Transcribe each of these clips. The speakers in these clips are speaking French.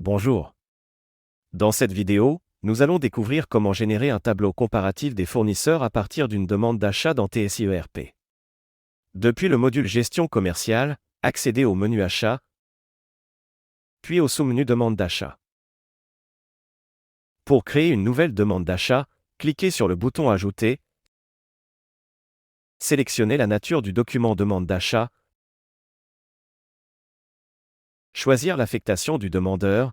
Bonjour. Dans cette vidéo, nous allons découvrir comment générer un tableau comparatif des fournisseurs à partir d'une demande d'achat dans TSIERP. Depuis le module Gestion commerciale, accédez au menu Achat, puis au sous-menu Demande d'achat. Pour créer une nouvelle demande d'achat, cliquez sur le bouton Ajouter, sélectionnez la nature du document demande d'achat, choisir l'affectation du demandeur,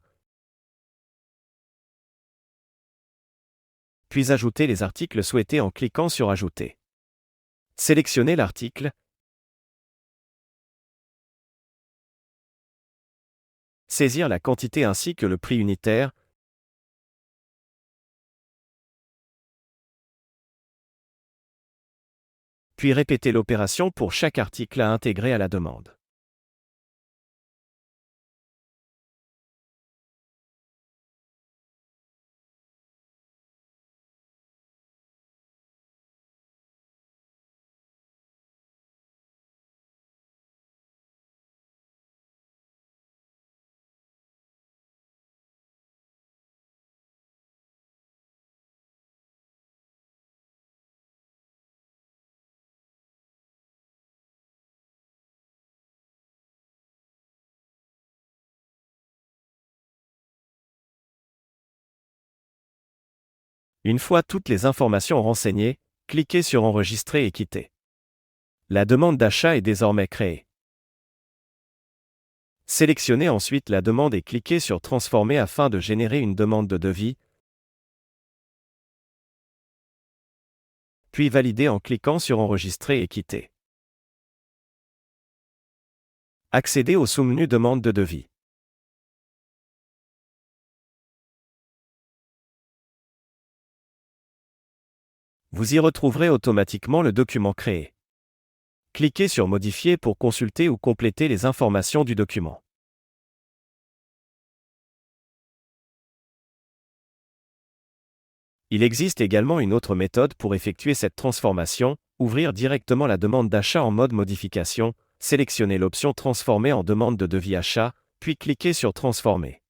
puis ajouter les articles souhaités en cliquant sur Ajouter. Sélectionnez l'article, saisir la quantité ainsi que le prix unitaire, puis répéter l'opération pour chaque article à intégrer à la demande. Une fois toutes les informations renseignées, cliquez sur Enregistrer et quitter. La demande d'achat est désormais créée. Sélectionnez ensuite la demande et cliquez sur Transformer afin de générer une demande de devis, puis validez en cliquant sur Enregistrer et quitter. Accédez au sous-menu Demande de devis. Vous y retrouverez automatiquement le document créé. Cliquez sur Modifier pour consulter ou compléter les informations du document. Il existe également une autre méthode pour effectuer cette transformation, ouvrir directement la demande d'achat en mode modification, sélectionner l'option Transformer en demande de devis achat, puis cliquez sur Transformer.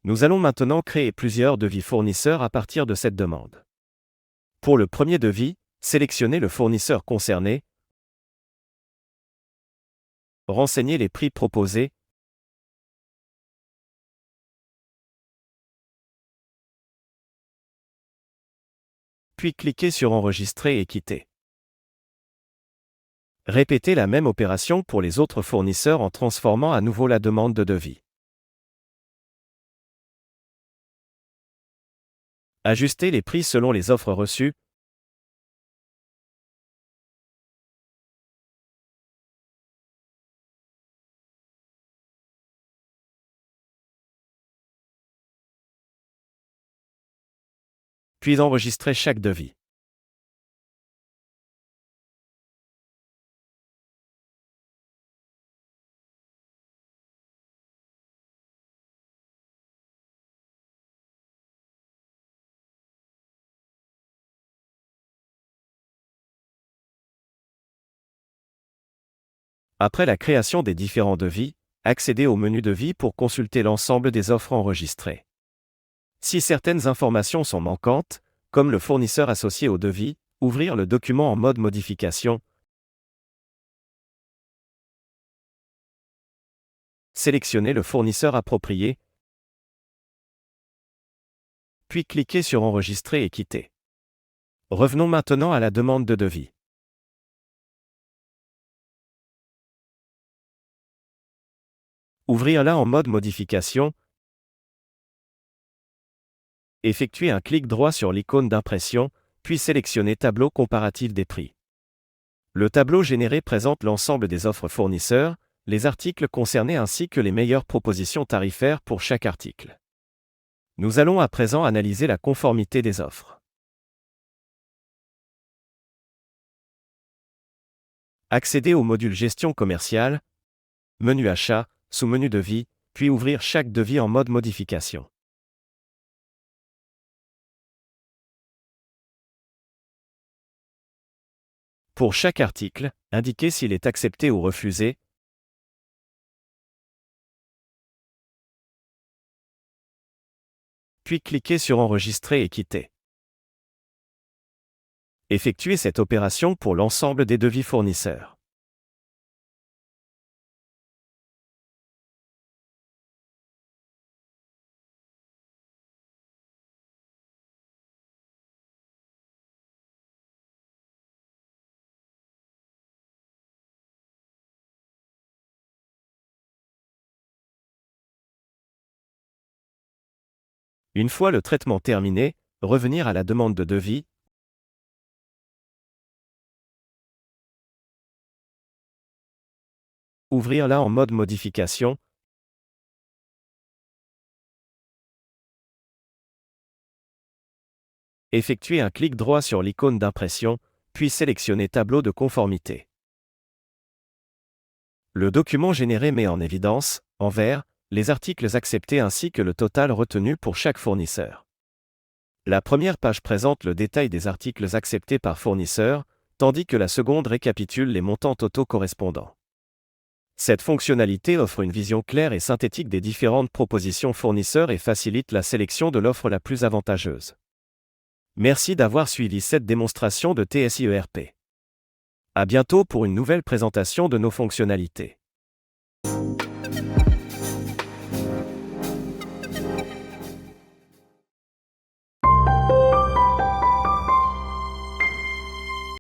Nous allons maintenant créer plusieurs devis fournisseurs à partir de cette demande. Pour le premier devis, sélectionnez le fournisseur concerné, renseignez les prix proposés, puis cliquez sur Enregistrer et quitter. Répétez la même opération pour les autres fournisseurs en transformant à nouveau la demande de devis. Ajustez les prix selon les offres reçues, puis enregistrez chaque devis. Après la création des différents devis, accédez au menu Devis pour consulter l'ensemble des offres enregistrées. Si certaines informations sont manquantes, comme le fournisseur associé au devis, ouvrir le document en mode modification, sélectionnez le fournisseur approprié, puis cliquez sur Enregistrer et quitter. Revenons maintenant à la demande de devis. Ouvrir-la en mode modification, effectuez un clic droit sur l'icône d'impression, puis sélectionnez Tableau comparatif des prix. Le tableau généré présente l'ensemble des offres fournisseurs, les articles concernés ainsi que les meilleures propositions tarifaires pour chaque article. Nous allons à présent analyser la conformité des offres. Accédez au module Gestion commerciale, menu Achat, sous-menu Devis, puis ouvrir chaque devis en mode modification. Pour chaque article, indiquez s'il est accepté ou refusé, puis cliquez sur Enregistrer et quitter. Effectuez cette opération pour l'ensemble des devis fournisseurs. Une fois le traitement terminé, revenir à la demande de devis, ouvrir-la en mode modification, effectuer un clic droit sur l'icône d'impression, puis sélectionner Tableau de conformité. Le document généré met en évidence, en vert, les articles acceptés ainsi que le total retenu pour chaque fournisseur. La première page présente le détail des articles acceptés par fournisseur, tandis que la seconde récapitule les montants totaux correspondants. Cette fonctionnalité offre une vision claire et synthétique des différentes propositions fournisseurs et facilite la sélection de l'offre la plus avantageuse. Merci d'avoir suivi cette démonstration de TSI ERP. À bientôt pour une nouvelle présentation de nos fonctionnalités.